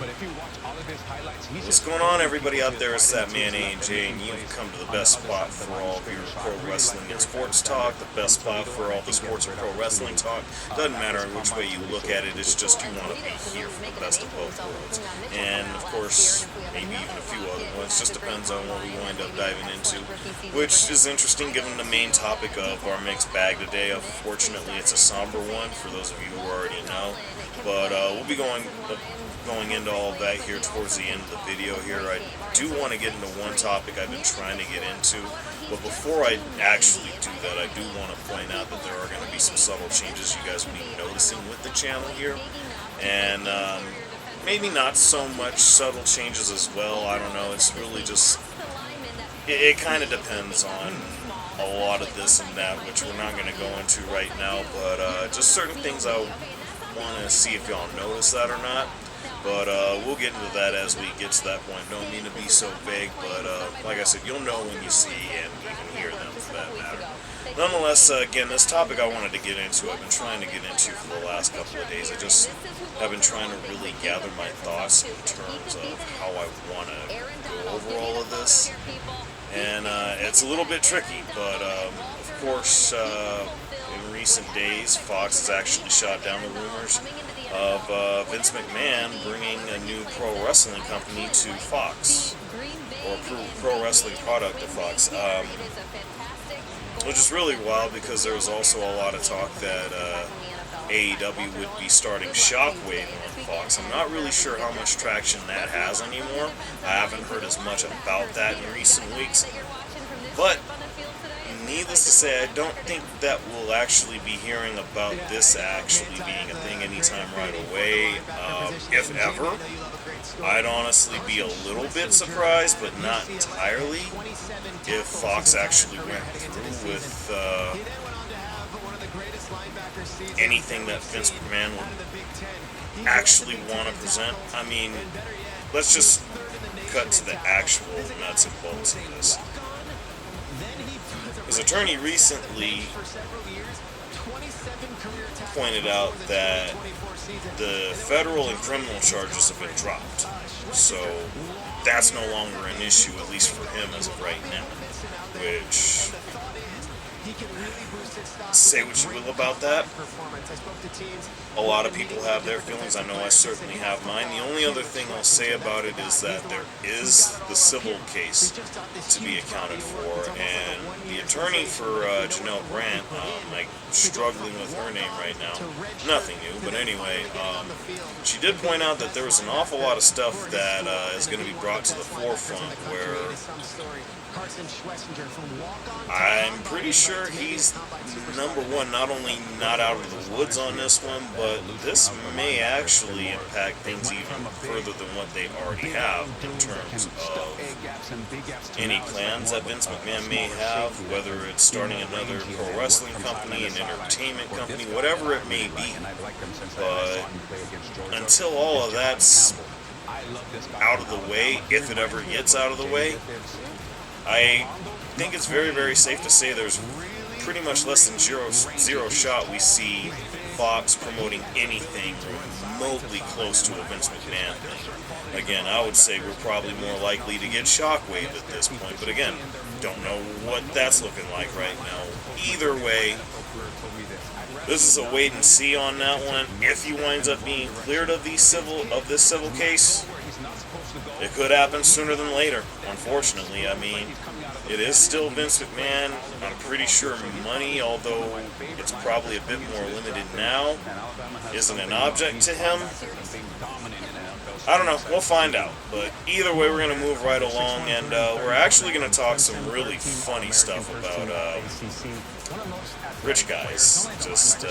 What's going on, everybody out there? It's that man AJ, and you've come to the best spot for all of your pro wrestling and sports talk, the best spot for all the sports and pro wrestling talk. Doesn't matter which way you look at it, it's just you want to be here for the best of both worlds. And of course, maybe even a few other ones, just depends on what we wind up diving into, which is interesting given the main topic of our mixed bag today. Unfortunately, it's a somber one for those of you who already know, but we'll be going into all of that here towards the end of the video here. I do want to get into one topic I've been trying to get into, but before I actually do that, I do want to point out that there are going to be some subtle changes you guys will be noticing with the channel here, and maybe not so much subtle changes as well. I don't know, it's really just, it kind of depends on a lot of this and that, which we're not going to go into right now, but just certain things I want to see if y'all notice that or not. But we'll get into that as we get to that point. Don't mean to be so vague, but like I said, you'll know when you see and even hear them for that matter. Nonetheless, again, this topic I wanted to get into, I've been trying to get into for the last couple of days. I just have been trying to really gather my thoughts in terms of how I want to go over all of this. And it's a little bit tricky, but of course, in recent days, Fox has actually shot down the rumors of Vince McMahon bringing a new pro wrestling company to Fox, or pro wrestling product to Fox, which is really wild because there was also a lot of talk that AEW would be starting Shockwave on Fox. I'm not really sure how much traction that has anymore. I haven't heard as much about that in recent weeks, but needless to say, I don't think that we'll actually be hearing about this actually being a thing anytime right away, if ever. I'd honestly be a little bit surprised, but not entirely, if Fox actually went through with anything that Vince McMahon would actually want to present. I mean, let's just cut to the actual nuts and bolts of this. His attorney recently pointed out that the federal and criminal charges have been dropped, so that's no longer an issue, at least for him as of right now, which, say what you will about that, a lot of people have their feelings. I know I certainly have mine. The only other thing I'll say about it is that there is the civil case to be accounted for, and the attorney for Janelle Brandt, like, struggling with her name right now, nothing new, but anyway, she did point out that there was an awful lot of stuff that is going to be brought to the forefront where I'm pretty sure he's, number one, not only not out of the woods on this one, but this may actually impact things even further than what they already have in terms of any plans that Vince McMahon may have, whether it's starting another pro wrestling company, an entertainment company, whatever it may be. But until all of that's out of the way, if it ever gets out of the way, I think it's very, very safe to say there's pretty much less than zero shot we see Fox promoting anything remotely close to a Vince McMahon thing. Again, I would say we're probably more likely to get Shockwave at this point, but again, don't know what that's looking like right now. Either way, this is a wait and see on that one. If he winds up being cleared of this civil case, it could happen sooner than later, unfortunately. I mean, it is still Vince McMahon. I'm pretty sure money, although it's probably a bit more limited now, isn't an object to him. I don't know. We'll find out. But either way, we're going to move right along, and we're actually going to talk some really funny stuff about rich guys. Just,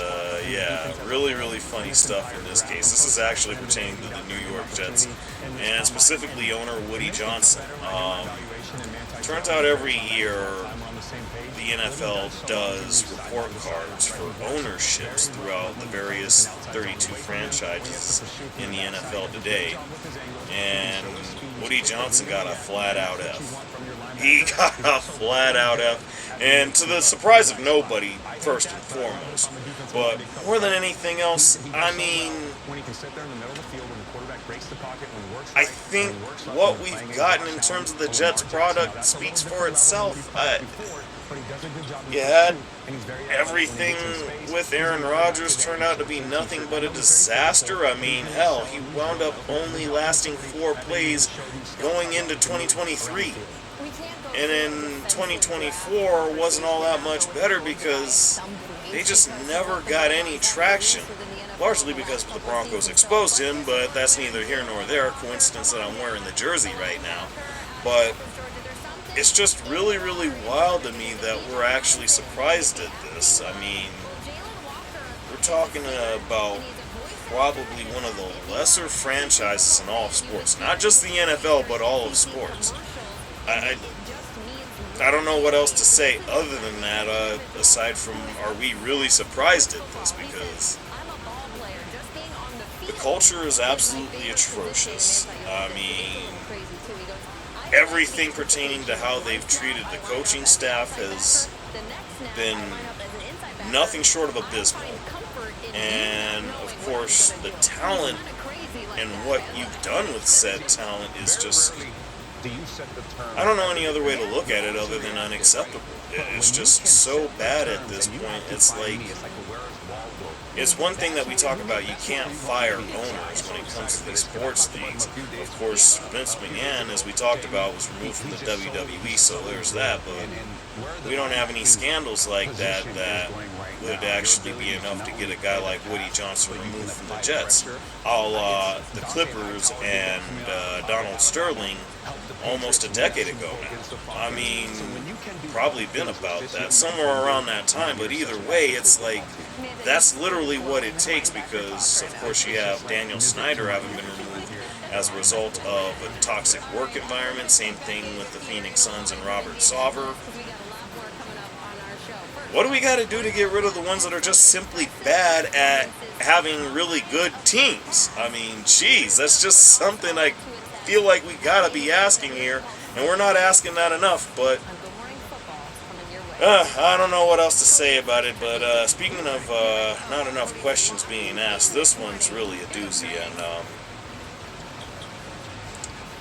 yeah, really, really funny stuff in this case. This is actually pertaining to the New York Jets, and specifically owner Woody Johnson. Turns out every year the NFL does report cards for ownerships throughout the various 32 franchises in the NFL today, and Woody Johnson got a flat-out F. He got a flat-out F, and to the surprise of nobody, first and foremost. But more than anything else, I mean, I think what we've gotten in terms of the Jets product speaks for itself. You had everything with Aaron Rodgers turned out to be nothing but a disaster. I mean, hell, he wound up only lasting 4 plays going into 2023. And in 2024 wasn't all that much better because they just never got any traction. Largely because the Broncos exposed him, but that's neither here nor there. Coincidence that I'm wearing the jersey right now. But it's just really, really wild to me that we're actually surprised at this. I mean, we're talking about probably one of the lesser franchises in all of sports. Not just the NFL, but all of sports. I don't know what else to say other than that, aside from, are we really surprised at this? Because the culture is absolutely atrocious. I mean, everything pertaining to how they've treated the coaching staff has been nothing short of abysmal. And, of course, the talent and what you've done with said talent is just, I don't know any other way to look at it other than unacceptable. It's just so bad at this point. It's like, it's one thing that we talk about, you can't fire owners when it comes to these sports leagues. Of course, Vince McMahon, as we talked about, was removed from the WWE, so there's that, but we don't have any scandals like that that would actually be enough to get a guy like Woody Johnson removed from the Jets. A la the Clippers and Donald Sterling almost a decade ago now. I mean, probably been about that, somewhere around that time, but either way, it's like, that's literally what it takes because, of course, you have Daniel Snyder having been removed as a result of a toxic work environment. Same thing with the Phoenix Suns and Robert Sarver. What do we got to do to get rid of the ones that are just simply bad at having really good teams? I mean, geez, that's just something I feel like we got to be asking here, and we're not asking that enough, but I don't know what else to say about it, but speaking of not enough questions being asked, this one's really a doozy, and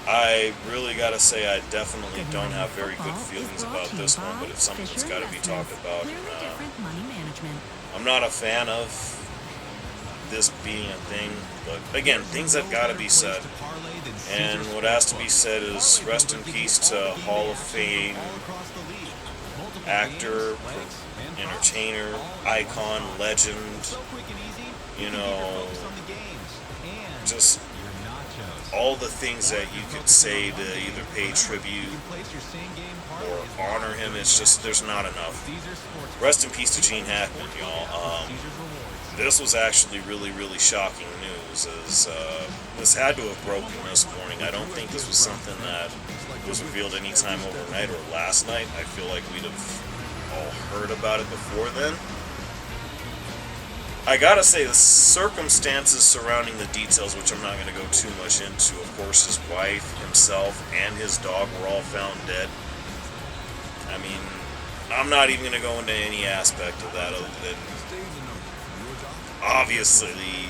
I really gotta say I definitely don't have very good feelings about this one, but it's something that's gotta be talked about. I'm not a fan of this being a thing, but again, things have gotta be said. And what has to be said is rest in peace to Hall of Fame actor, entertainer, icon, legend, you know, just all the things that you could say to either pay tribute or honor him. It's just, there's not enough. Rest in peace to Gene Hackman, y'all. This was actually really, really shocking news, as this had to have broken this morning. I don't think this was something that was revealed anytime overnight or last night. I feel like we'd have all heard about it before then. I gotta say, the circumstances surrounding the details, which I'm not going to go too much into, of course, his wife, himself, and his dog were all found dead. I mean, I'm not even going to go into any aspect of that other than, obviously,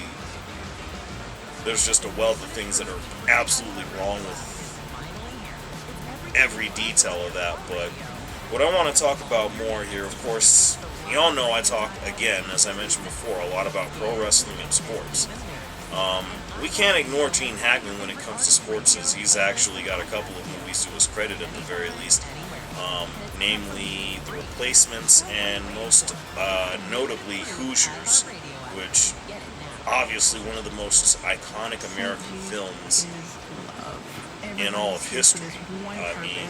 there's just a wealth of things that are absolutely wrong with every detail of that, but what I want to talk about more here, of course, you all know I talk, again, as I mentioned before, a lot about pro wrestling and sports. We can't ignore Gene Hackman when it comes to sports, as he's actually got a couple of movies to his credit at the very least, namely The Replacements and most notably Hoosiers, which obviously one of the most iconic American films in all of history. I mean,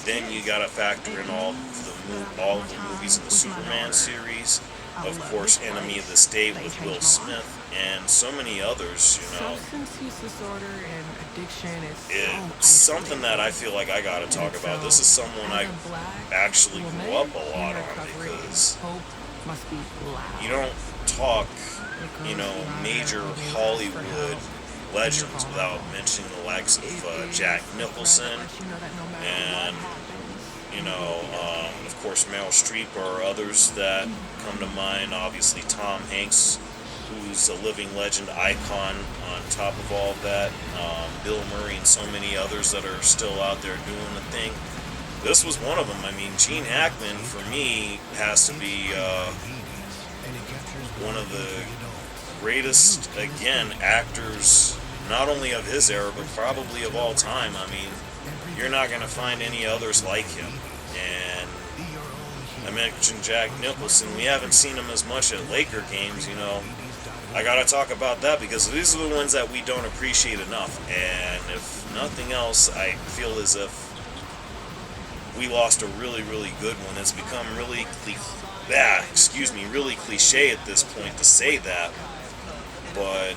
then you gotta factor in all of the movies in the Superman series, of course, Enemy of the State with Will Smith, and so many others, you know. It's something that I feel like I gotta talk about. This is someone I actually grew up a lot on, because you don't talk, you know, major Hollywood legends without mentioning the likes of Jack Nicholson and, you know, of course Meryl Streep or others that come to mind. Obviously Tom Hanks who's a living legend, icon on top of all of that. Bill Murray and so many others that are still out there doing the thing. This was one of them. I mean, Gene Hackman, for me, has to be one of the greatest, again, actors, not only of his era, but probably of all time. I mean, you're not going to find any others like him. And I mentioned Jack Nicholson. We haven't seen him as much at Laker games, you know. I got to talk about that because these are the ones that we don't appreciate enough. And if nothing else, I feel as if we lost a really, really good one. It's become really really cliche at this point to say that, but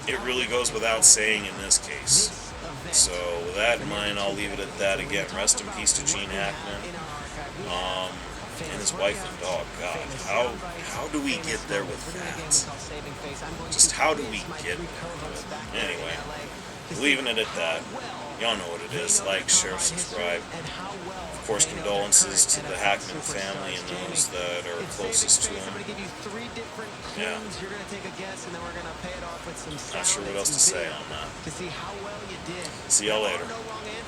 it really goes without saying in this case. So with that in mind, I'll leave it at that. Again, rest in peace to Gene Hackman, and his wife and dog. God, how do we get there with that? Just how do we get there? Anyway, leaving it at that. Y'all know what it is. Like, share, subscribe. Of course, condolences to the Hackman family and those that are closest to him. Yeah. Not sure what else to say on that. See y'all later.